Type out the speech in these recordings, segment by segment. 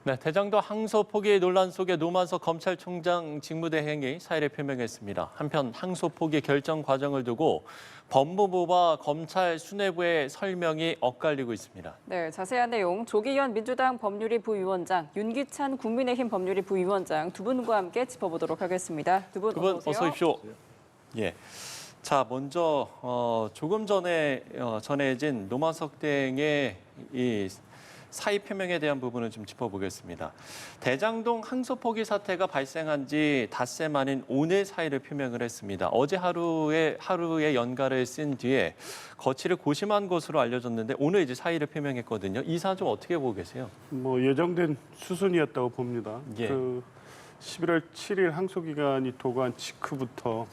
네, 대장동 항소 포기 논란 속에 노만석 검찰총장 직무대행이 사의를 표명했습니다. 한편 항소 포기 결정 과정을 두고 법무부와 검찰 수뇌부의 설명이 엇갈리고 있습니다. 네, 자세한 내용 조기현 민주당 법률위 부위원장, 윤기찬 국민의힘 법률위 부위원장 두 분과 함께 짚어보도록 하겠습니다. 두 분 어서 오십시오. 예. 자, 먼저 조금 전에 전해진 노만석 대행의 이 사의 표명에 대한 부분을 좀 짚어보겠습니다. 대장동 항소 포기 사태가 발생한 지 닷새 만인 오늘 사의를 표명을 했습니다. 어제 하루에 연가를 쓴 뒤에 거취를 고심한 것으로 알려졌는데 오늘 이제 사의를 표명했거든요. 이 사안 좀 어떻게 보고 계세요? 뭐 예정된 수순이었다고 봅니다. 예. 11월 7일 항소 기간이 도고한 직후부터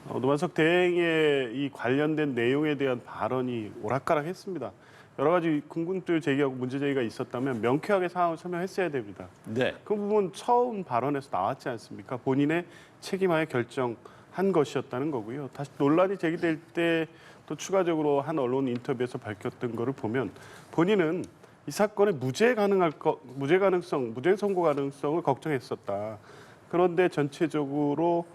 노만석 대행의 이 관련된 내용에 대한 발언이 오락가락했습니다. 여러 가지 궁금증을 제기하고 문제 제기가 있었다면 명쾌하게 상황을 설명했어야 됩니다. 네. 그 부분 처음 발언에서 나왔지 않습니까? 본인의 책임하에 결정한 것이었다는 거고요. 다시 논란이 제기될 때 또 추가적으로 한 언론 인터뷰에서 밝혔던 거를 보면 본인은 이 사건의 무죄 선고 가능성을 걱정했었다. 그런데 전체적으로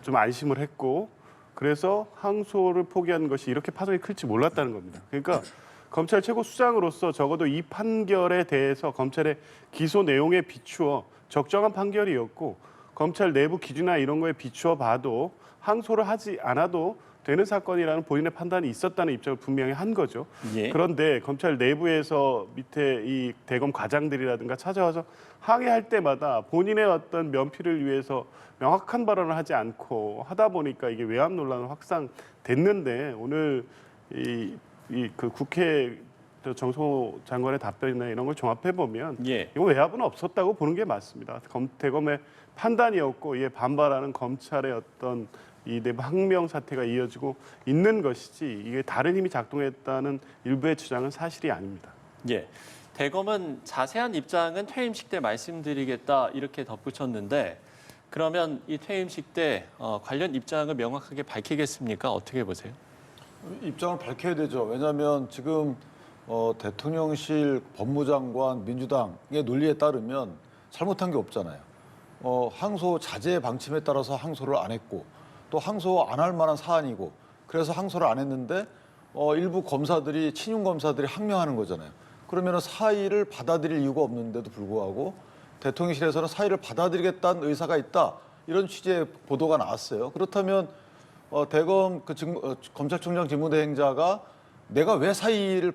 좀 안심을 했고 그래서 항소를 포기한 것이 이렇게 파장이 클지 몰랐다는 겁니다. 그러니까 검찰 최고 수장으로서 적어도 이 판결에 대해서 검찰의 기소 내용에 비추어 적정한 판결이었고 검찰 내부 기준이나 이런 거에 비추어 봐도 항소를 하지 않아도 되는 사건이라는 본인의 판단이 있었다는 입장을 분명히 한 거죠. 예. 그런데 검찰 내부에서 밑에 이 대검 과장들이라든가 찾아와서 항의할 때마다 본인의 어떤 면피를 위해서 명확한 발언을 하지 않고 하다 보니까 이게 외압 논란은 확산됐는데 오늘 그 국회 정성호 장관의 답변이나 이런 걸 종합해 보면 예. 이거 외압은 없었다고 보는 게 맞습니다. 대검의 판단이었고 이에 반발하는 검찰의 어떤 이 내부 항명 사태가 이어지고 있는 것이지 이게 다른 힘이 작동했다는 일부의 주장은 사실이 아닙니다. 예. 대검은 자세한 입장은 퇴임식 때 말씀드리겠다 이렇게 덧붙였는데 그러면 이 퇴임식 때 관련 입장을 명확하게 밝히겠습니까? 어떻게 보세요? 입장을 밝혀야 되죠. 왜냐하면 지금 대통령실 법무장관 민주당의 논리에 따르면 잘못한 게 없잖아요. 항소 자제 방침에 따라서 항소를 안 했고 또 항소 안 할 만한 사안이고 그래서 항소를 안 했는데 일부 검사들이 친윤 검사들이 항명하는 거잖아요. 그러면 사의를 받아들일 이유가 없는데도 불구하고 대통령실에서는 사의를 받아들이겠다는 의사가 있다 이런 취지의 보도가 나왔어요. 그렇다면 대검 검찰총장 직무대행자가 내가 왜 사의를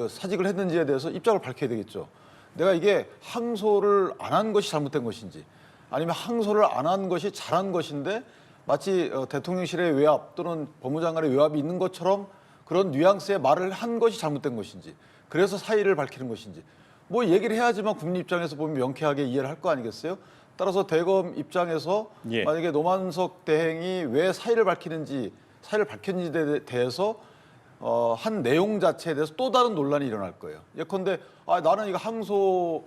사직을 했는지에 대해서 입장을 밝혀야 되겠죠. 내가 이게 항소를 안 한 것이 잘못된 것인지 아니면 항소를 안 한 것이 잘한 것인데 마치 대통령실의 외압 또는 법무장관의 외압이 있는 것처럼 그런 뉘앙스의 말을 한 것이 잘못된 것인지 그래서 사의를 밝히는 것인지 뭐 얘기를 해야지만 국민 입장에서 보면 명쾌하게 이해를 할 거 아니겠어요? 따라서 대검 입장에서 예. 만약에 노만석 대행이 왜 사의를 밝혔는지에 대해서 한 내용 자체에 대해서 또 다른 논란이 일어날 거예요. 예컨대 나는 이거 항소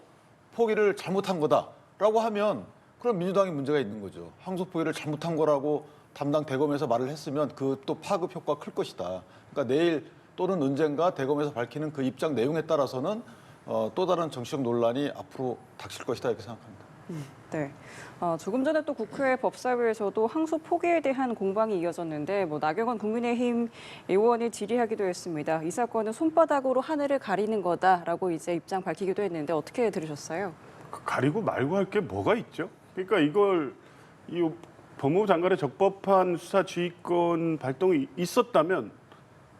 포기를 잘못한 거다라고 하면 그럼 민주당이 문제가 있는 거죠. 항소 포기를 잘못한 거라고 담당 대검에서 말을 했으면 그 또 파급 효과가 클 것이다. 그러니까 내일 또는 언젠가 대검에서 밝히는 그 입장 내용에 따라서는 또 다른 정치적 논란이 앞으로 닥칠 것이다 이렇게 생각합니다. 네. 조금 전에 또 국회 법사위에서도 항소 포기에 대한 공방이 이어졌는데 나경원 국민의힘 의원이 질의하기도 했습니다. 이 사건은 손바닥으로 하늘을 가리는 거다라고 이제 입장 밝히기도 했는데 어떻게 들으셨어요? 가리고 말고 할 게 뭐가 있죠? 그러니까 이 법무부 장관의 적법한 수사 지휘권 발동이 있었다면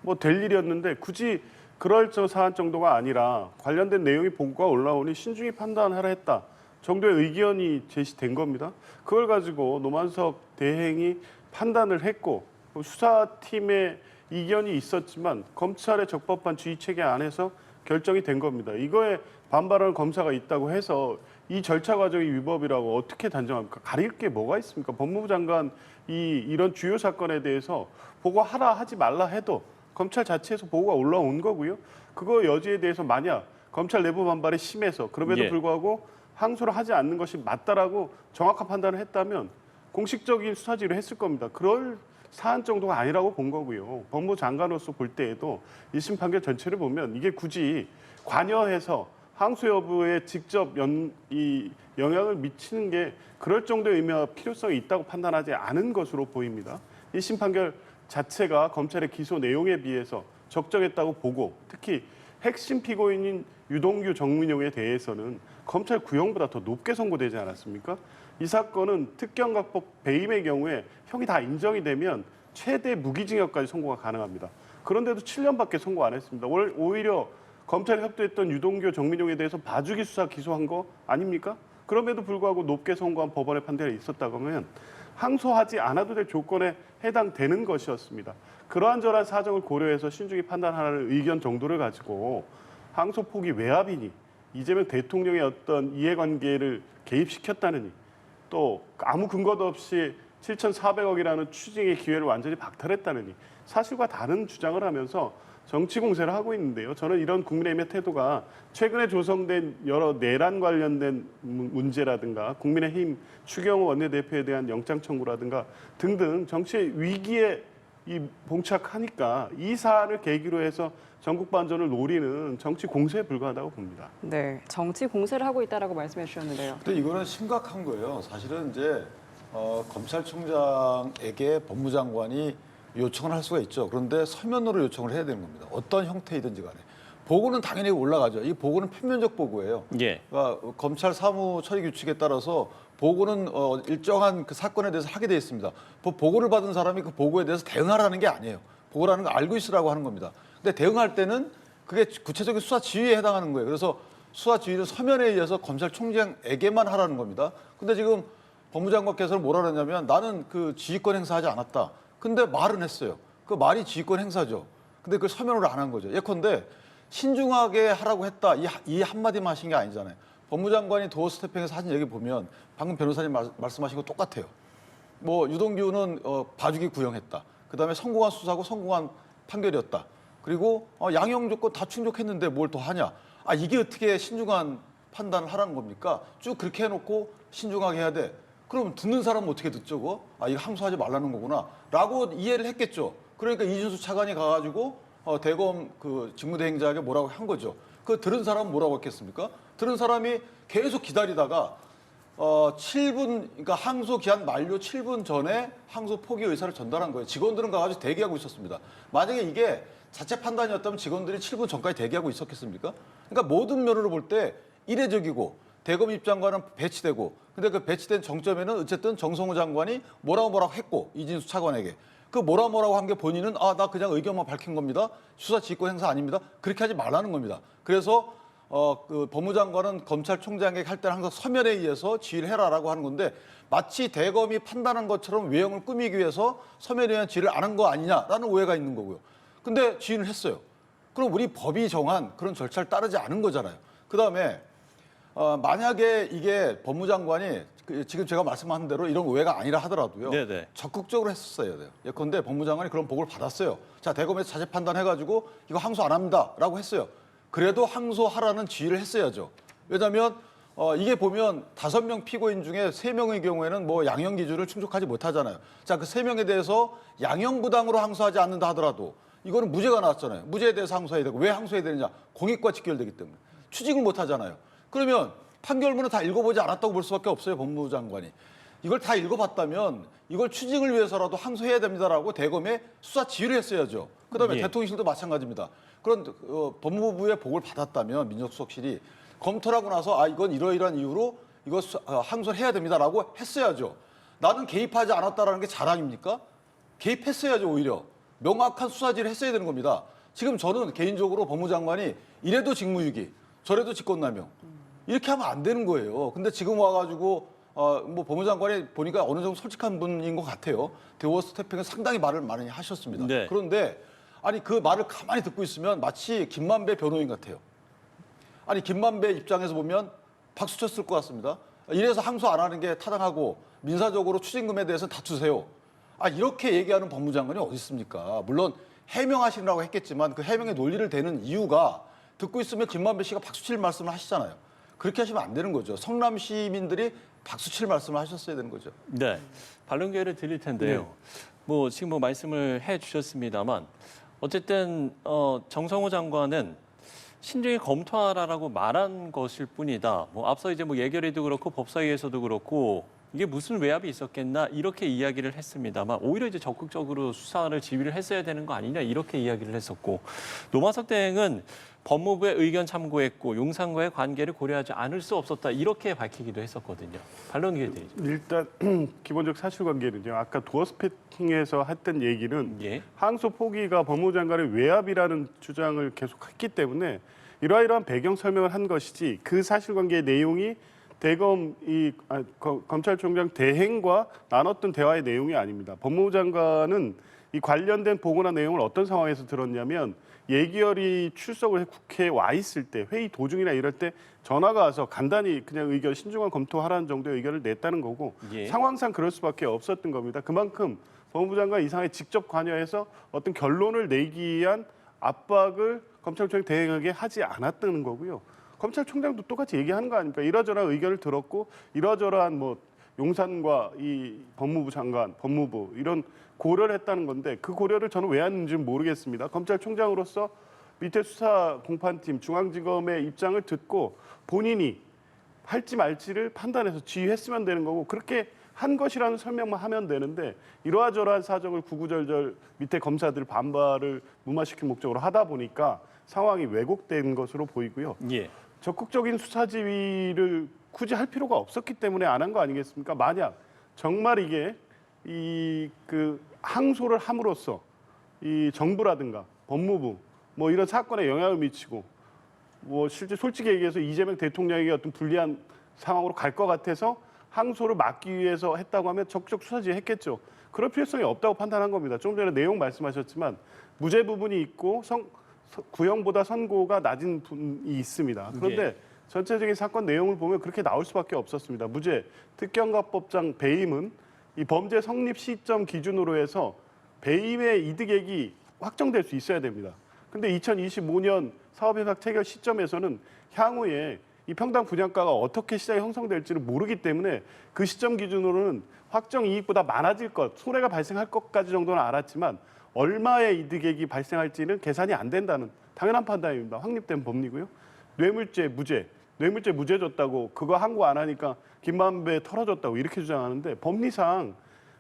뭐 될 일이었는데 굳이 그럴 사안 정도가 아니라 관련된 내용이 보고가 올라오니 신중히 판단하라 했다 정도의 의견이 제시된 겁니다. 그걸 가지고 노만석 대행이 판단을 했고 수사팀의 이견이 있었지만 검찰의 적법한 지휘 체계 안에서 결정이 된 겁니다. 이거에 반발하는 검사가 있다고 해서 이 절차 과정이 위법이라고 어떻게 단정합니까? 가릴 게 뭐가 있습니까? 법무부 장관 이런 주요 사건에 대해서 보고하라 하지 말라 해도 검찰 자체에서 보고가 올라온 거고요. 그거 여지에 대해서 만약 검찰 내부 반발이 심해서 그럼에도 예. 불구하고 항소를 하지 않는 것이 맞다라고 정확한 판단을 했다면 공식적인 수사지를 했을 겁니다. 그럴 사안 정도가 아니라고 본 거고요. 법무부 장관으로서 볼 때에도 1심 판결 전체를 보면 이게 굳이 관여해서 항소 여부에 직접 영향을 미치는 게 그럴 정도의 의미와 필요성이 있다고 판단하지 않은 것으로 보입니다. 1심 판결 자체가 검찰의 기소 내용에 비해서 적정했다고 보고 특히 핵심 피고인인 유동규 정민용에 대해서는 검찰 구형보다 더 높게 선고되지 않았습니까? 이 사건은 특경각법 배임의 경우에 형이 다 인정이 되면 최대 무기징역까지 선고가 가능합니다. 그런데도 7년밖에 선고 안 했습니다. 오히려 검찰이 협조했던 유동규 정민용에 대해서 봐주기 수사 기소한 거 아닙니까? 그럼에도 불구하고 높게 선고한 법원의 판결이 있었다고 하면 항소하지 않아도 될 조건에 해당되는 것이었습니다. 그러한저러한 사정을 고려해서 신중히 판단하라는 의견 정도를 가지고 항소 폭이 외압이니 이재명 대통령의 어떤 이해관계를 개입시켰다느니 또 아무 근거도 없이 7,400억이라는 추징의 기회를 완전히 박탈했다느니 사실과 다른 주장을 하면서 정치 공세를 하고 있는데요. 저는 이런 국민의힘의 태도가 최근에 조성된 여러 내란 관련된 문제라든가 국민의힘 추경호 원내대표에 대한 영장 청구라든가 등등 정치의 위기에 봉착하니까 이 사안을 계기로 해서 전국 반전을 노리는 정치 공세에 불과하다고 봅니다. 네, 정치 공세를 하고 있다라고 말씀해 주셨는데요. 근데 이거는 심각한 거예요. 사실은 이제 검찰총장에게 법무장관이 요청을 할 수가 있죠. 그런데 서면으로 요청을 해야 되는 겁니다. 어떤 형태이든지 간에. 보고는 당연히 올라가죠. 이 보고는 표면적 보고예요. 예. 그러니까 검찰 사무 처리 규칙에 따라서 보고는 일정한 그 사건에 대해서 하게 돼 있습니다. 보고를 받은 사람이 그 보고에 대해서 대응하라는 게 아니에요. 보고라는 거 알고 있으라고 하는 겁니다. 근데 대응할 때는 그게 구체적인 수사 지휘에 해당하는 거예요. 그래서 수사 지휘는 서면에 의해서 검찰총장에게만 하라는 겁니다. 근데 지금 법무장관께서는 뭐라 그러냐면 나는 그 지휘권 행사하지 않았다. 근데 말은 했어요. 그 말이 지휘권 행사죠. 근데 그걸 서면으로 안 한 거죠. 예컨대 신중하게 하라고 했다. 이 한마디만 하신 게 아니잖아요. 법무장관이 도어 스태핑에서 하신 얘기 보면 방금 변호사님 말씀하신 거 똑같아요. 뭐 유동규는 봐주기 구형했다. 그다음에 성공한 수사고 성공한 판결이었다. 그리고 양형 조건 다 충족했는데 뭘 더 하냐. 아 이게 어떻게 신중한 판단을 하라는 겁니까? 쭉 그렇게 해놓고 신중하게 해야 돼. 그럼 듣는 사람은 어떻게 듣죠? 그거? 아 이거 항소하지 말라는 거구나 라고 이해를 했겠죠. 그러니까 이준수 차관이 가가지고 대검 그 직무대행자에게 뭐라고 한 거죠. 그 들은 사람은 뭐라고 했겠습니까? 들은 사람이 계속 기다리다가 7분, 그러니까 항소 기한 만료 7분 전에 항소 포기 의사를 전달한 거예요. 직원들은 가가지고 대기하고 있었습니다. 만약에 이게 자체 판단이었다면 직원들이 7분 전까지 대기하고 있었겠습니까? 그러니까 모든 면으로 볼 때 이례적이고 대검 입장과는 배치되고 근데 그 배치된 정점에는 어쨌든 정성호 장관이 뭐라고 했고 이진수 차관에게 그 뭐라고 한 게 본인은 나 그냥 의견만 밝힌 겁니다. 수사 지휘권 행사 아닙니다. 그렇게 하지 말라는 겁니다. 그래서 그 법무장관은 검찰총장에게 할 때는 항상 서면에 의해서 지휘를 해라라고 하는 건데 마치 대검이 판단한 것처럼 외형을 꾸미기 위해서 서면에 의한 지휘를 안 한 거 아니냐라는 오해가 있는 거고요. 근데 지휘를 했어요. 그럼 우리 법이 정한 그런 절차를 따르지 않은 거잖아요. 그다음에 만약에 이게 법무장관이 지금 제가 말씀하신 대로 이런 오해가 아니라 하더라도요. 네네. 적극적으로 했었어야 돼요. 예컨대 법무장관이 그런 보고를 받았어요. 자, 대검에서 자체 판단해가지고 이거 항소 안 합니다라고 했어요. 그래도 항소하라는 지휘를 했어야죠. 왜냐하면 이게 보면 5명 피고인 중에 3명의 경우에는 뭐 양형 기준을 충족하지 못하잖아요. 자, 그 3명에 대해서 양형부당으로 항소하지 않는다 하더라도 이거는 무죄가 나왔잖아요. 무죄에 대해서 항소해야 되고 왜 항소해야 되느냐? 공익과 직결되기 때문에. 추징을 못 하잖아요. 그러면 판결문을 다 읽어보지 않았다고 볼 수밖에 없어요. 법무장관이. 이걸 다 읽어봤다면 이걸 추징을 위해서라도 항소해야 됩니다라고 대검에 수사 지휘를 했어야죠. 그다음에 예. 대통령실도 마찬가지입니다. 그런 법무부의 보고를 받았다면 민정수석실이 검토를 하고 나서 이건 이러이러한 이유로 이거 항소를 해야 됩니다라고 했어야죠. 나는 개입하지 않았다라는 게 자랑입니까? 개입했어야죠. 오히려. 명확한 수사지를 했어야 되는 겁니다. 지금 저는 개인적으로 법무장관이 이래도 직무유기, 저래도 직권남용 이렇게 하면 안 되는 거예요. 근데 지금 와가지고 뭐 법무장관이 보니까 어느 정도 솔직한 분인 것 같아요. 대워 스태핑은 상당히 말을 많이 하셨습니다. 네. 그런데 아니 그 말을 가만히 듣고 있으면 마치 김만배 변호인 같아요. 아니 김만배 입장에서 보면 박수 쳤을 것 같습니다. 이래서 항소 안 하는 게 타당하고 민사적으로 추징금에 대해서 다투세요. 이렇게 얘기하는 법무장관이 어디 있습니까? 물론 해명하시라고 했겠지만 그 해명의 논리를 대는 이유가 듣고 있으면 김만배 씨가 박수칠 말씀을 하시잖아요. 그렇게 하시면 안 되는 거죠. 성남 시민들이 박수칠 말씀을 하셨어야 되는 거죠. 네, 반론 기회를 드릴 텐데요. 뭐 지금 뭐 말씀을 해주셨습니다만 어쨌든 정성호 장관은 신중히 검토하라라고 말한 것일 뿐이다. 뭐 앞서 이제 뭐 예결위도 그렇고 법사위에서도 그렇고 이게 무슨 외압이 있었겠나 이렇게 이야기를 했습니다만 오히려 이제 적극적으로 수사를 지휘를 했어야 되는 거 아니냐 이렇게 이야기를 했었고 노만석 대행은 법무부의 의견 참고했고 용산과의 관계를 고려하지 않을 수 없었다 이렇게 밝히기도 했었거든요. 반론기에 대해서. 일단 기본적 사실관계는요. 아까 도어 스피킹에서 했던 얘기는 예. 항소 포기가 법무부 장관의 외압이라는 주장을 계속했기 때문에 이러이러한 배경 설명을 한 것이지 그 사실관계의 내용이 대검 검찰총장 대행과 나눴던 대화의 내용이 아닙니다. 법무부 장관은 이 관련된 보고나 내용을 어떤 상황에서 들었냐면 예결위 출석을 해 국회에 와 있을 때 회의 도중이나 이럴 때 전화가 와서 간단히 그냥 의견 신중한 검토하라는 정도의 의견을 냈다는 거고 예. 상황상 그럴 수밖에 없었던 겁니다. 그만큼 법무부 장관 이 상황에 직접 관여해서 어떤 결론을 내기 위한 압박을 검찰총장 대행에게 하지 않았다는 거고요. 검찰총장도 똑같이 얘기하는 거 아닙니까? 이러저러한 의견을 들었고 이러저러한 뭐 용산과 이 법무부 장관, 법무부 이런 고려를 했다는 건데 그 고려를 저는 왜 했는지는 모르겠습니다. 검찰총장으로서 밑에 수사 공판팀 중앙지검의 입장을 듣고 본인이 할지 말지를 판단해서 지휘했으면 되는 거고 그렇게 한 것이라는 설명만 하면 되는데 이러저러한 사정을 구구절절 밑에 검사들 반발을 무마시킬 목적으로 하다 보니까 상황이 왜곡된 것으로 보이고요. 예. 적극적인 수사 지휘를 굳이 할 필요가 없었기 때문에 안 한 거 아니겠습니까? 만약 정말 이게 그 항소를 함으로써 이 정부라든가 법무부 뭐 이런 사건에 영향을 미치고 뭐 실제 솔직히 얘기해서 이재명 대통령에게 어떤 불리한 상황으로 갈 것 같아서 항소를 막기 위해서 했다고 하면 적극적 수사 지휘했겠죠. 그럴 필요성이 없다고 판단한 겁니다. 좀 전에 내용 말씀하셨지만 무죄 부분이 있고 구형보다 선고가 낮은 분이 있습니다. 그런데 예. 전체적인 사건 내용을 보면 그렇게 나올 수밖에 없었습니다. 무죄 특경가법상 배임은 이 범죄 성립 시점 기준으로 해서 배임의 이득액이 확정될 수 있어야 됩니다. 근데 2025년 사업협약 체결 시점에서는 향후에 이 평당 분양가가 어떻게 시장이 형성될지를 모르기 때문에 그 시점 기준으로는 확정 이익보다 많아질 것, 손해가 발생할 것까지 정도는 알았지만 얼마의 이득액이 발생할지는 계산이 안 된다는 당연한 판단입니다. 확립된 법리고요. 뇌물죄 무죄, 뇌물죄 무죄 줬다고 그거 항고 안 하니까 김만배 털어줬다고 이렇게 주장하는데 법리상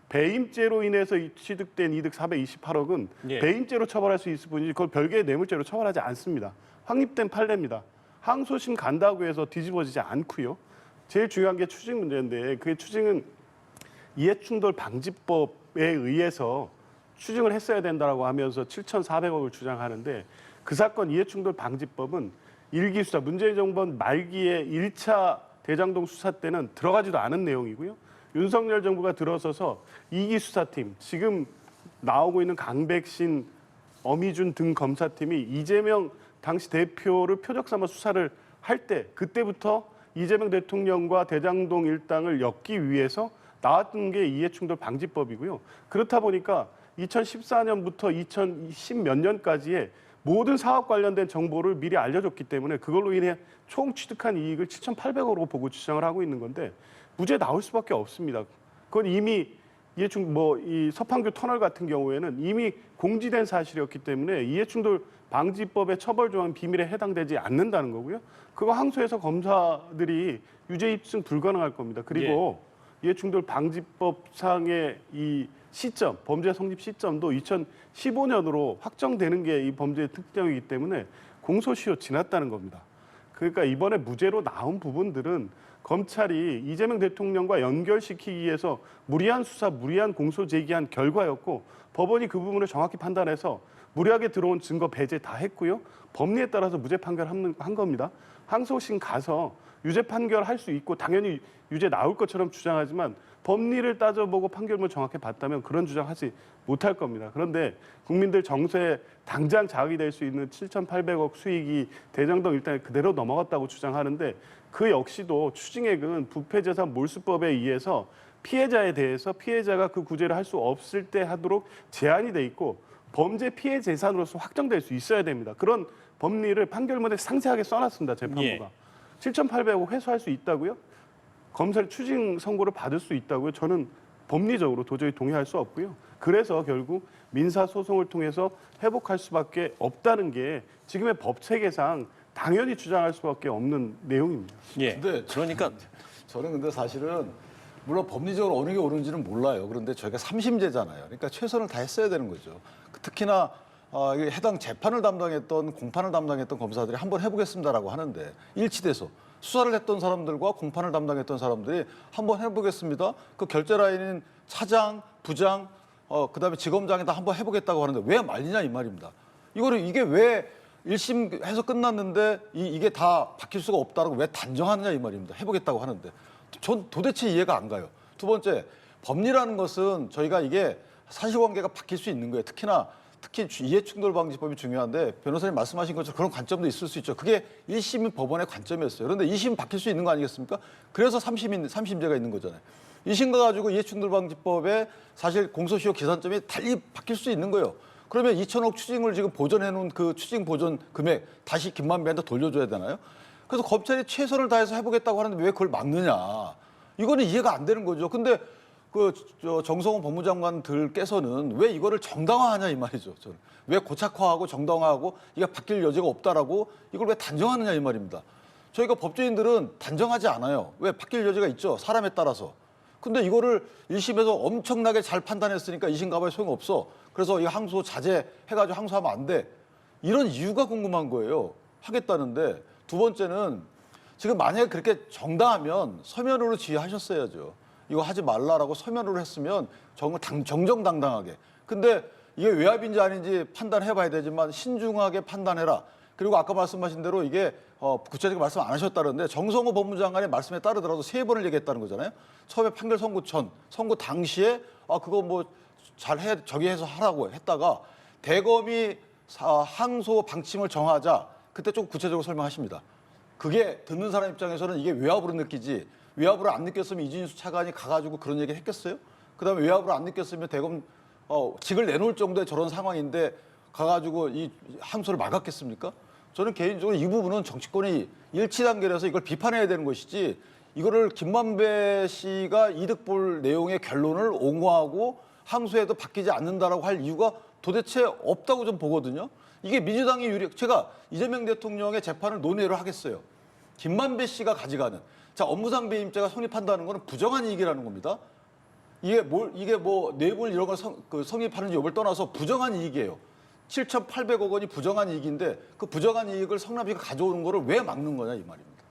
배임죄로 인해서 취득된 이득 428억은 예. 배임죄로 처벌할 수 있을 뿐이지 그걸 별개의 뇌물죄로 처벌하지 않습니다. 확립된 판례입니다. 항소심 간다고 해서 뒤집어지지 않고요. 제일 중요한 게 추징 문제인데 그 추징은 이해충돌 방지법에 의해서 추징을 했어야 된다고 하면서 7,400억을 주장하는데 그 사건 이해충돌 방지법은 일기 수사 문재인 정부 말기에 1차 대장동 수사 때는 들어가지도 않은 내용이고요. 윤석열 정부가 들어서서 2기 수사팀 지금 나오고 있는 강백신, 어미준 등 검사팀이 이재명 당시 대표를 표적 삼아 수사를 할 때 그때부터 이재명 대통령과 대장동 일당을 엮기 위해서 나왔던 게 이해충돌 방지법이고요. 그렇다 보니까 2014년부터 2010 몇 년까지의 모든 사업 관련된 정보를 미리 알려줬기 때문에 그걸로 인해 총 취득한 이익을 7,800억으로 보고 주장을 하고 있는 건데 무죄 나올 수밖에 없습니다. 그건 이미 이 서판교 터널 같은 경우에는 이미 공지된 사실이었기 때문에 이해충돌 방지법의 처벌 조항 비밀에 해당되지 않는다는 거고요. 그거 항소해서 검사들이 유죄 입증 불가능할 겁니다. 그리고 이해충돌 방지법상의 이 시점, 범죄 성립 시점도 2015년으로 확정되는 게 이 범죄의 특징이기 때문에 공소시효 지났다는 겁니다. 그러니까 이번에 무죄로 나온 부분들은 검찰이 이재명 대통령과 연결시키기 위해서 무리한 수사, 무리한 공소 제기한 결과였고 법원이 그 부분을 정확히 판단해서 무리하게 들어온 증거 배제 다 했고요. 법리에 따라서 무죄 판결한 겁니다. 항소심 가서 유죄 판결할 수 있고 당연히 유죄 나올 것처럼 주장하지만 법리를 따져보고 판결문을 정확히 봤다면 그런 주장하지 못할 겁니다. 그런데 국민들 정서에 당장 자극이 될 수 있는 7,800억 수익이 대장동 일당에 그대로 넘어갔다고 주장하는데 그 역시도 추징액은 부패재산 몰수법에 의해서 피해자에 대해서 피해자가 그 구제를 할 수 없을 때 하도록 제한이 돼 있고 범죄 피해 재산으로서 확정될 수 있어야 됩니다. 그런 법리를 판결문에 상세하게 써놨습니다. 재판부가. 예. 7,800억 회수할 수 있다고요? 검찰 추징 선고를 받을 수 있다고요? 저는 법리적으로 도저히 동의할 수 없고요. 그래서 결국 민사소송을 통해서 회복할 수밖에 없다는 게 지금의 법 체계상 당연히 주장할 수밖에 없는 내용입니다. 예. 근데 그러니까 저는 근데 사실은 물론 법리적으로 어느 게 옳은지는 몰라요. 그런데 저희가 3심제잖아요. 그러니까 최선을 다했어야 되는 거죠. 특히나 이게 해당 재판을 담당했던 공판을 담당했던 검사들이 한번 해보겠습니다라고 하는데 일치돼서 수사를 했던 사람들과 공판을 담당했던 사람들이 한번 해보겠습니다. 그 결재 라인인 차장, 부장, 그다음에 지검장에다 한번 해보겠다고 하는데 왜 말리냐 이 말입니다. 이게 왜 1심 해서 끝났는데 이게 다 바뀔 수가 없다라고 왜 단정하느냐 이 말입니다. 해보겠다고 하는데 전 도대체 이해가 안 가요. 두 번째, 법리라는 것은 저희가 이게 사실관계가 바뀔 수 있는 거예요. 특히 이해충돌방지법이 중요한데 변호사님 말씀하신 것처럼 그런 관점도 있을 수 있죠. 그게 1심 법원의 관점이었어요. 그런데 2심 바뀔 수 있는 거 아니겠습니까? 그래서 3심제가 있는 거잖아요. 2심 가가지고 이해충돌방지법에 사실 공소시효 계산점이 달리 바뀔 수 있는 거예요. 그러면 2천억 추징을 지금 보전해 놓은 그 추징 보전 금액 다시 김만배한테 돌려줘야 되나요? 그래서 검찰이 최선을 다해서 해보겠다고 하는데 왜 그걸 막느냐. 이거는 이해가 안 되는 거죠. 근데 정성호 법무장관들께서는 왜 이거를 정당화하냐 이 말이죠. 저는. 왜 고착화하고 정당화하고 이게 바뀔 여지가 없다라고 이걸 왜 단정하느냐 이 말입니다. 저희가 법조인들은 단정하지 않아요. 왜 바뀔 여지가 있죠. 사람에 따라서. 근데 이거를 1심에서 엄청나게 잘 판단했으니까 2심 가봐야 소용없어. 그래서 이 항소 자제해가지고 항소하면 안 돼. 이런 이유가 궁금한 거예요. 하겠다는데. 두 번째는 지금 만약에 그렇게 정당하면 서면으로 지휘하셨어야죠. 이거 하지 말라라고 서면으로 했으면 정정당당하게. 근데 이게 외압인지 아닌지 판단해봐야 되지만 신중하게 판단해라. 그리고 아까 말씀하신 대로 이게 구체적인 말씀 안 하셨다는데 정성호 법무장관의 말씀에 따르더라도 3번을 얘기했다는 거잖아요. 처음에 판결 선고 전, 선고 당시에 그거 뭐 잘해 저기해서 하라고 했다가 대검이 항소 방침을 정하자 그때 좀 구체적으로 설명하십니다. 그게 듣는 사람 입장에서는 이게 외압으로 느끼지 외압으로 안 느꼈으면 이진수 차관이 가가지고 그런 얘기 했겠어요? 그다음에 외압으로 안 느꼈으면 대검 직을 내놓을 정도의 저런 상황인데 가가지고 이 항소를 막았겠습니까? 저는 개인적으로 이 부분은 정치권이 일치 단계라서 이걸 비판해야 되는 것이지 이거를 김만배 씨가 이득 볼 내용의 결론을 옹호하고 항소해도 바뀌지 않는다라고 할 이유가 도대체 없다고 좀 보거든요. 이게 민주당이 제가 이재명 대통령의 재판을 논의를 하겠어요. 김만배 씨가 가져가는 업무상 배임죄가 성립한다는 거는 부정한 이익이라는 겁니다. 이게 뭐 뇌물 이런 걸 성립하는지 여부를 떠나서 부정한 이익이에요. 7,800억 원이 부정한 이익인데 그 부정한 이익을 성남시가 가져오는 거를 왜 막는 거냐 이 말입니다.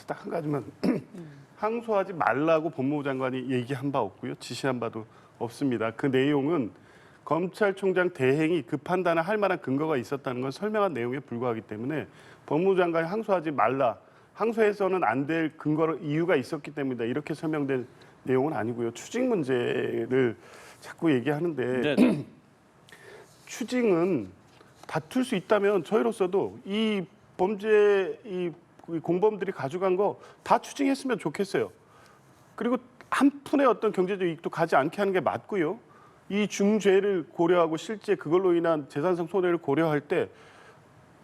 딱 한 가지만 항소하지 말라고 법무부 장관이 얘기한 바 없고요. 지시한 바도 없습니다. 그 내용은 검찰총장 대행이 그 판단을 할 만한 근거가 있었다는 건 설명한 내용에 불과하기 때문에 법무부 장관이 항소하지 말라. 항소해서는 안 될 근거를 이유가 있었기 때문이다. 이렇게 설명된 내용은 아니고요. 추징 문제를 자꾸 얘기하는데 네. 추징은 다툴 수 있다면 저희로서도 이 범죄 이 공범들이 가져간 거 다 추징했으면 좋겠어요. 그리고 한 푼의 어떤 경제적 이익도 가지 않게 하는 게 맞고요. 이 중죄를 고려하고 실제 그걸로 인한 재산상 손해를 고려할 때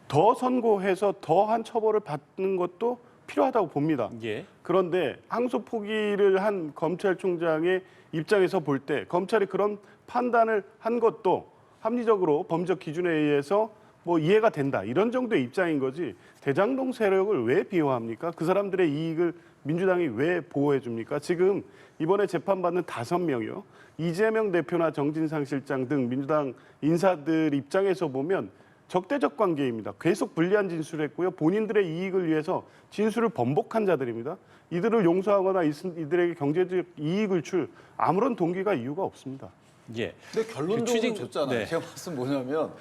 더 선고해서 더한 처벌을 받는 것도 필요하다고 봅니다. 예. 그런데 항소 포기를 한 검찰총장의 입장에서 볼 때 검찰이 그런 판단을 한 것도 합리적으로 법적 기준에 의해서 뭐 이해가 된다. 이런 정도의 입장인 거지. 대장동 세력을 왜 비호합니까? 그 사람들의 이익을 민주당이 왜 보호해 줍니까? 지금 이번에 재판받는 5명이요. 이재명 대표나 정진상 실장 등 민주당 인사들 입장에서 보면 적대적 관계입니다. 계속 불리한 진술을 했고요. 본인들의 이익을 위해서 진술을 번복한 자들입니다. 이들을 용서하거나 이들에게 경제적 이익을 줄 아무런 동기가 이유가 없습니다. 예. 근데 결론적으로 추징- 줬잖아요. 네. 제가 말씀 뭐냐면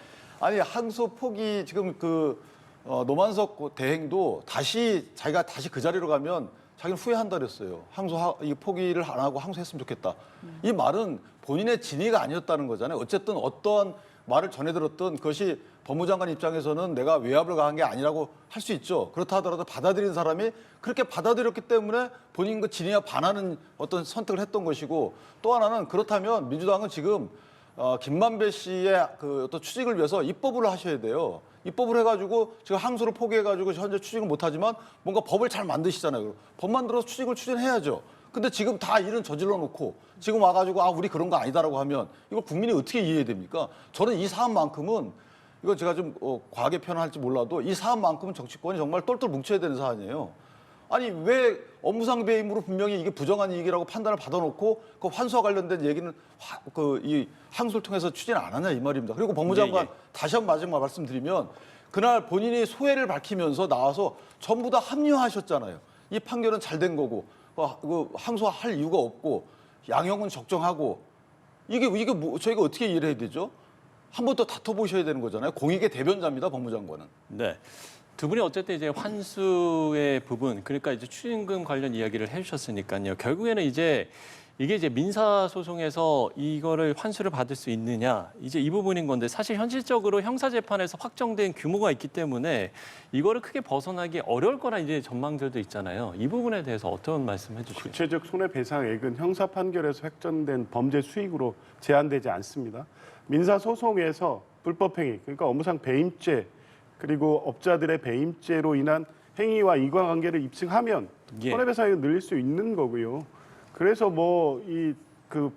아니 항소 포기 지금 노만석 대행도 자기가 다시 그 자리로 가면 자기는 후회한다 그랬어요. 이 포기를 안 하고 항소했으면 좋겠다. 이 말은 본인의 진위가 아니었다는 거잖아요. 어쨌든 어떠한 말을 전해 들었던 그것이 법무장관 입장에서는 내가 외압을 가한 게 아니라고 할 수 있죠. 그렇다 하더라도 받아들인 사람이 그렇게 받아들였기 때문에 본인 그 진위와 반하는 어떤 선택을 했던 것이고 또 하나는 그렇다면 민주당은 지금 김만배 씨의 그 어떤 추징을 위해서 입법을 하셔야 돼요. 입법을 해가지고 지금 항소를 포기해가지고 현재 추징을 못하지만 뭔가 법을 잘 만드시잖아요. 법 만들어서 추진해야죠. 근데 지금 다 일은 저질러 놓고 지금 와가지고 우리 그런 거 아니다라고 하면 이걸 국민이 어떻게 이해해야 됩니까? 저는 이 사안만큼은 이건 제가 좀 과하게 표현할지 몰라도 이 사안만큼은 정치권이 정말 똘똘 뭉쳐야 되는 사안이에요. 아니 왜 업무상 배임으로 분명히 이게 부정한 이익이라고 판단을 받아놓고 그 환수와 관련된 얘기는 이 항소를 통해서 추진 안 하냐 이 말입니다. 그리고 법무장관 예. 다시 한번 마지막 말씀드리면 그날 본인이 소회를 밝히면서 나와서 전부 다 합리화하셨잖아요. 이 판결은 잘 된 거고 항소할 이유가 없고 양형은 적정하고 이게 뭐 저희가 어떻게 이해를 해야 되죠? 한 번 더 다퉈보셔야 되는 거잖아요. 공익의 대변자입니다, 법무장관은. 네. 두 분이 어쨌든 이제 환수의 부분, 그러니까 이제 추징금 관련 이야기를 해주셨으니까요. 결국에는 이제 이게 이제 민사 소송에서 이거를 환수를 받을 수 있느냐, 이제 이 부분인 건데 사실 현실적으로 형사 재판에서 확정된 규모가 있기 때문에 이거를 크게 벗어나기 어려울 거라 이제 전망들도 있잖아요. 이 부분에 대해서 어떤 말씀해 주시겠어요? 구체적 손해배상액은 형사 판결에서 획정된 범죄 수익으로 제한되지 않습니다. 민사 소송에서 불법행위, 그러니까 업무상 배임죄 그리고 업자들의 배임죄로 인한 행위와 인과관계를 입증하면 예. 손해배상액을 늘릴 수 있는 거고요. 그래서 뭐 그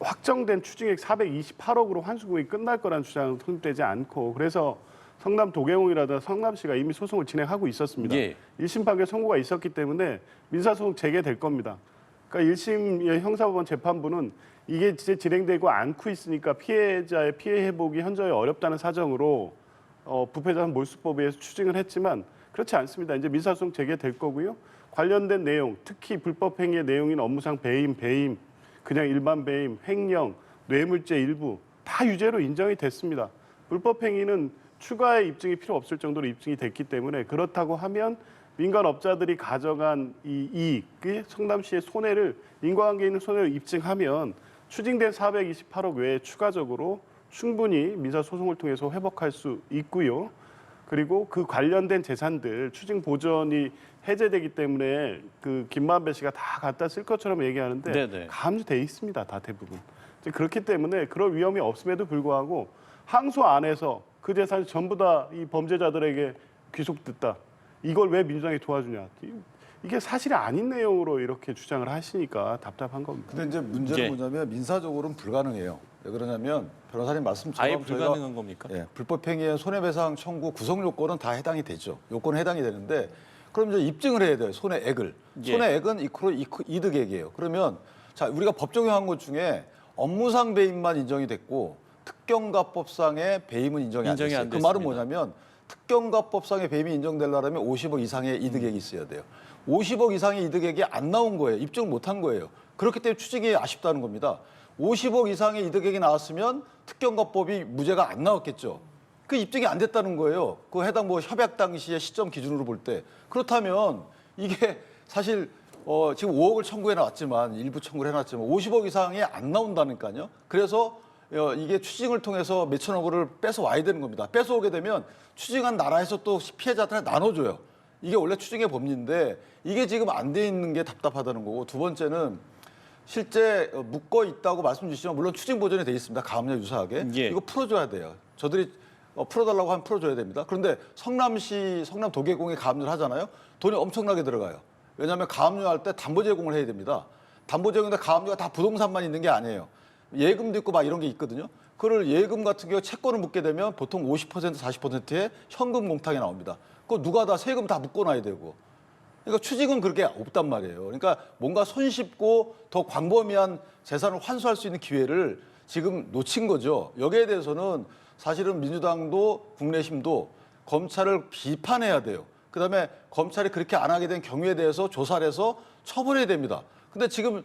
확정된 추징액 428억으로 환수금이 끝날 거라는 주장은 통립되지 않고 그래서 성남 도계공이라든가 성남시가 이미 소송을 진행하고 있었습니다. 예. 1심 판결 선고가 있었기 때문에 민사소송 재개될 겁니다. 그러니까 1심 형사법원 재판부는 이게 이제 진행되고 않고 있으니까 피해자의 피해 회복이 현저히 어렵다는 사정으로 부패자산 몰수법에 의해서 추징을 했지만 그렇지 않습니다. 이제 민사소송 재개될 거고요. 관련된 내용, 특히 불법 행위의 내용인 업무상 배임, 그냥 일반 배임, 횡령, 뇌물죄 일부 다 유죄로 인정이 됐습니다. 불법 행위는 추가의 입증이 필요 없을 정도로 입증이 됐기 때문에 그렇다고 하면 민간 업자들이 가져간 이 이익, 성남시의 손해를 인과관계 있는 손해를 입증하면 추징된 428억 외에 추가적으로 충분히 민사 소송을 통해서 회복할 수 있고요. 그리고 그 관련된 재산들 추징 보전이 해제되기 때문에 그 김만배 씨가 다 갖다 쓸 것처럼 얘기하는데 네네. 감주돼 있습니다. 다 대부분. 그렇기 때문에 그런 위험이 없음에도 불구하고 항소 안에서 그 재산이 전부 다 이 범죄자들에게 귀속됐다. 이걸 왜 민주당이 도와주냐. 이게 사실이 아닌 내용으로 이렇게 주장을 하시니까 답답한 겁니다. 근데 이제 문제는 예. 뭐냐면 민사적으로는 불가능해요. 왜 그러냐면 변호사님 말씀처럼 아예 불가능한 겁니까? 예, 불법 행위의 손해배상 청구 구성 요건은 다 해당이 되죠. 요건은 해당이 되는데 그럼 이제 입증을 해야 돼요. 손해액을. 예. 손해액은 이득액이에요. 그러면 자 우리가 법정형한 것 중에 업무상 배임만 인정이 됐고 특경가법상의 배임은 인정이 안 인정이 됐어요. 안 그 말은 됐습니다. 뭐냐면 특경가법상의 배임이 인정되려면 50억 이상의 이득액이 있어야 돼요. 50억 이상의 이득액이 안 나온 거예요. 입증을 못한 거예요. 그렇기 때문에 추징이 아쉽다는 겁니다. 50억 이상의 이득액이 나왔으면 특경가법이 무죄가 안 나왔겠죠. 그 입증이 안 됐다는 거예요. 그 해당 뭐 협약 당시의 시점 기준으로 볼 때. 그렇다면 이게 사실 지금 5억을 청구해 놨지만 일부 청구를 해놨지만 50억 이상이 안 나온다니까요. 그래서 이게 추징을 통해서 몇천억을 뺏어 와야 되는 겁니다. 뺏어오게 되면 추징한 나라에서 또 피해자들한테 나눠줘요. 이게 원래 추징의 법리인데 이게 지금 안 돼 있는 게 답답하다는 거고 두 번째는 실제 묶어 있다고 말씀 주시면 물론 추징 보전이 돼 있습니다. 가압류 유사하게. 예. 이거 풀어줘야 돼요. 저들이 풀어달라고 하면 풀어줘야 됩니다. 그런데 성남시, 성남 도계공이 가압류를 하잖아요. 돈이 엄청나게 들어가요. 왜냐하면 가압류할 때 담보 제공을 해야 됩니다. 담보 제공인데 가압류가 다 부동산만 있는 게 아니에요. 예금도 있고 막 이런 게 있거든요. 그걸 예금 같은 경우 채권을 묻게 되면 보통 50% 40%의 현금 공탁이 나옵니다. 그거 누가 다 세금 다 묶어놔야 되고. 그러니까 추징은 그렇게 없단 말이에요. 그러니까 뭔가 손쉽고 더 광범위한 재산을 환수할 수 있는 기회를 지금 놓친 거죠. 여기에 대해서는 사실은 민주당도 국내심도 검찰을 비판해야 돼요. 그다음에 검찰이 그렇게 안 하게 된 경우에 대해서 조사를 해서 처벌해야 됩니다. 근데 지금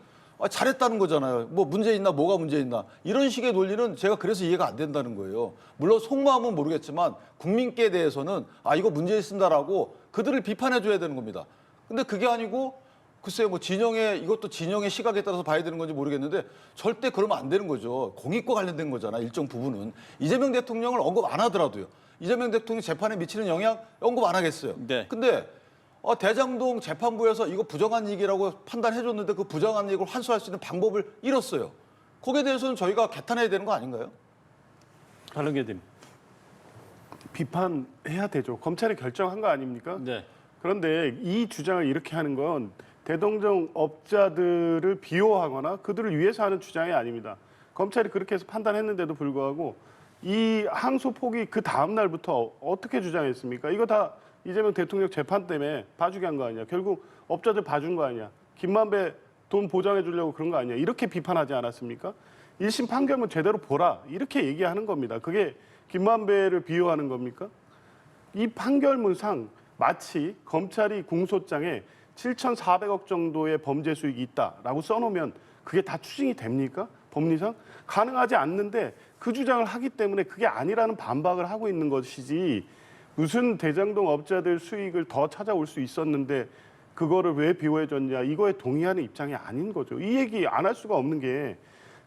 잘했다는 거잖아요. 뭐 문제 있나 뭐가 문제 있나 이런 식의 논리는 제가 그래서 이해가 안 된다는 거예요. 물론 속마음은 모르겠지만 국민께 대해서는 이거 문제 있습니다라고 그들을 비판해 줘야 되는 겁니다. 근데 그게 아니고 글쎄요 뭐 이것도 진영의 시각에 따라서 봐야 되는 건지 모르겠는데 절대 그러면 안 되는 거죠. 공익과 관련된 거잖아. 일정 부분은. 이재명 대통령을 언급 안 하더라도요. 이재명 대통령 재판에 미치는 영향 언급 안 하겠어요. 네. 근데 대장동 재판부에서 이거 부정한 이익이라고 판단해줬는데 그 부정한 이익을 환수할 수 있는 방법을 잃었어요. 거기에 대해서는 저희가 개탄해야 되는 거 아닌가요? 한릉교님. 비판해야 되죠. 검찰이 결정한 거 아닙니까? 네. 그런데 이 주장을 이렇게 하는 건 대동정 업자들을 비호하거나 그들을 위해서 하는 주장이 아닙니다. 검찰이 그렇게 해서 판단했는데도 불구하고 이 항소 포기 그 다음 날부터 어떻게 주장했습니까? 이거 다 이재명 대통령 재판 때문에 봐주게 한 거 아니야. 결국 업자들 봐준 거 아니야. 김만배 돈 보장해 주려고 그런 거 아니야. 이렇게 비판하지 않았습니까? 1심 판결문 제대로 보라. 이렇게 얘기하는 겁니다. 그게 김만배를 비호하는 겁니까? 이 판결문상 마치 검찰이 공소장에 7,400억 정도의 범죄 수익이 있다라고 써놓으면 그게 다 추징이 됩니까? 법리상? 가능하지 않는데 그 주장을 하기 때문에 그게 아니라는 반박을 하고 있는 것이지 무슨 대장동 업자들 수익을 더 찾아올 수 있었는데 그거를 왜 비호해줬냐 이거에 동의하는 입장이 아닌 거죠. 이 얘기 안 할 수가 없는 게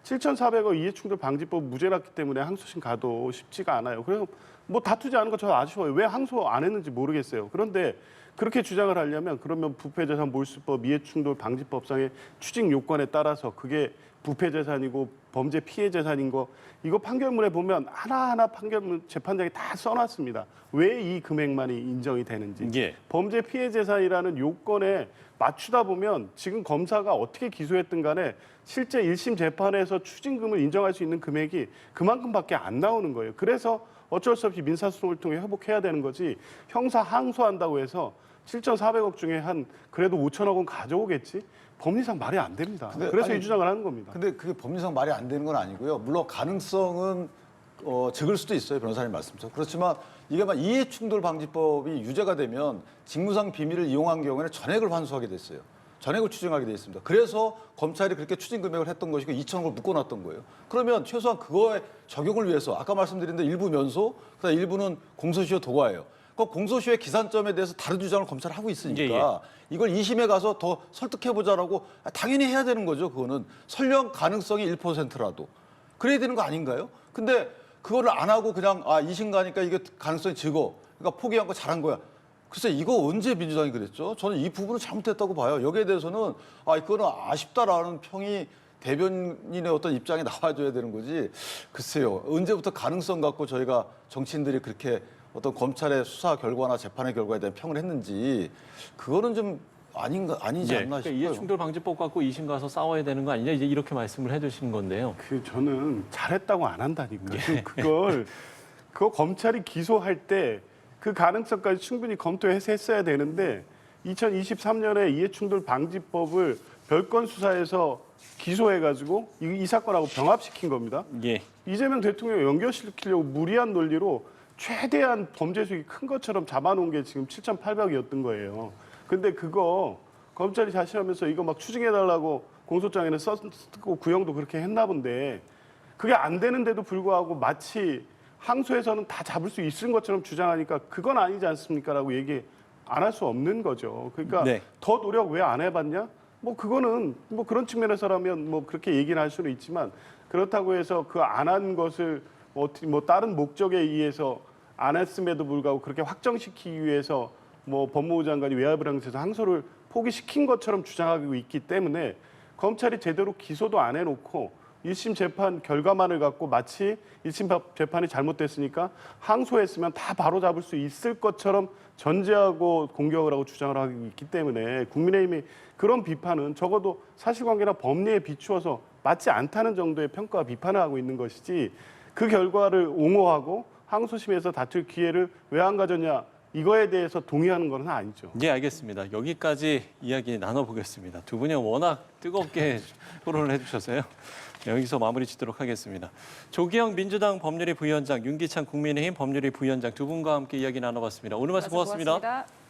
7,400억 이해충돌 방지법 무죄 났기 때문에 항소심 가도 쉽지가 않아요. 그래서 뭐 다투지 않은 거 저 아쉬워요. 왜 항소 안 했는지 모르겠어요. 그런데 그렇게 주장을 하려면 그러면 부패재산 몰수법 이해충돌 방지법상의 추징 요건에 따라서 그게 부패재산이고 범죄 피해 재산인 거 이거 판결문에 보면 하나하나 판결문 재판장이 다 써놨습니다. 왜 이 금액만이 인정이 되는지. 예. 범죄 피해 재산이라는 요건에 맞추다 보면 지금 검사가 어떻게 기소했든 간에 실제 1심 재판에서 추징금을 인정할 수 있는 금액이 그만큼밖에 안 나오는 거예요. 그래서 어쩔 수 없이 민사소송을 통해 회복해야 되는 거지 형사 항소한다고 해서 7,400억 중에 한 그래도 5천억 원 가져오겠지? 법리상 말이 안 됩니다. 근데 그래서 아니, 이 주장을 하는 겁니다. 근데 그게 법리상 말이 안 되는 건 아니고요. 물론 가능성은 적을 수도 있어요. 변호사님 말씀처럼. 그렇지만 이게 막 이해충돌방지법이 유죄가 되면 직무상 비밀을 이용한 경우에는 전액을 환수하게 됐어요. 전액을 추징하게 돼 있습니다. 그래서 검찰이 그렇게 추징 금액을 했던 것이고 2천억을 묶어놨던 거예요. 그러면 최소한 그거에 적용을 위해서 아까 말씀드린 대로 일부 면소, 그다음 일부는 공소시효 도과예요. 그 공소시효의 기산점에 대해서 다른 주장을 검찰이 하고 있으니까 이걸 2심에 가서 더 설득해보자라고 당연히 해야 되는 거죠. 그거는 설령 가능성이 1%라도 그래야 되는 거 아닌가요? 근데 그거를 안 하고 그냥 2심 가니까 이게 가능성이 적어. 그러니까 포기한 거 잘한 거야. 글쎄 이거 언제 민주당이 그랬죠? 저는 이 부분은 잘못됐다고 봐요. 여기에 대해서는 이거는 아쉽다라는 평이 대변인의 어떤 입장에 나와줘야 되는 거지. 글쎄요. 언제부터 가능성 갖고 저희가 정치인들이 그렇게 어떤 검찰의 수사 결과나 재판의 결과에 대한 평을 했는지 그거는 좀 아니지 않나 싶어요. 이해충돌 방지법 갖고 2심 가서 싸워야 되는 거 아니냐 이제 이렇게 말씀을 해주시는 건데요. 저는 잘했다고 안 한다니까요. 그거 검찰이 기소할 때 그 가능성까지 충분히 검토해서 했어야 되는데 2023년에 이해충돌 방지법을 별건 수사에서 기소해가지고 이 사건하고 병합시킨 겁니다. 예. 이재명 대통령 연결시키려고 무리한 논리로 최대한 범죄 수익이 큰 것처럼 잡아놓은 게 지금 7,800억이었던 거예요. 근데 그거 검찰이 자신하면서 이거 막 추징해달라고 공소장에는 썼고 구형도 그렇게 했나 본데 그게 안 되는데도 불구하고 마치 항소에서는 다 잡을 수 있을 것처럼 주장하니까 그건 아니지 않습니까라고 얘기 안 할 수 없는 거죠. 그러니까 네. 더 노력 왜 안 해봤냐? 뭐 그거는 뭐 그런 측면에서라면 뭐 그렇게 얘기는 할 수는 있지만 그렇다고 해서 그 안 한 것을 뭐 다른 목적에 의해서 안 했음에도 불구하고 그렇게 확정시키기 위해서 뭐 법무부 장관이 외압을 하면서 항소를 포기시킨 것처럼 주장하고 있기 때문에 검찰이 제대로 기소도 안 해놓고 1심 재판 결과만을 갖고 마치 1심 재판이 잘못됐으니까 항소했으면 다 바로잡을 수 있을 것처럼 전제하고 공격을 하고 주장을 하고 있기 때문에 국민의힘이 그런 비판은 적어도 사실관계나 법리에 비추어서 맞지 않다는 정도의 평가와 비판을 하고 있는 것이지 그 결과를 옹호하고 항소심에서 다툴 기회를 왜 안 가졌냐 이거에 대해서 동의하는 건 아니죠. 예, 알겠습니다. 여기까지 이야기 나눠보겠습니다. 두 분이 워낙 뜨겁게 토론을 해주셔서요. 여기서 마무리 짓도록 하겠습니다. 조기영 민주당 법률위 부위원장, 윤기찬 국민의힘 법률위 부위원장 두 분과 함께 이야기 나눠봤습니다. 오늘 말씀 고맙습니다. 고맙습니다.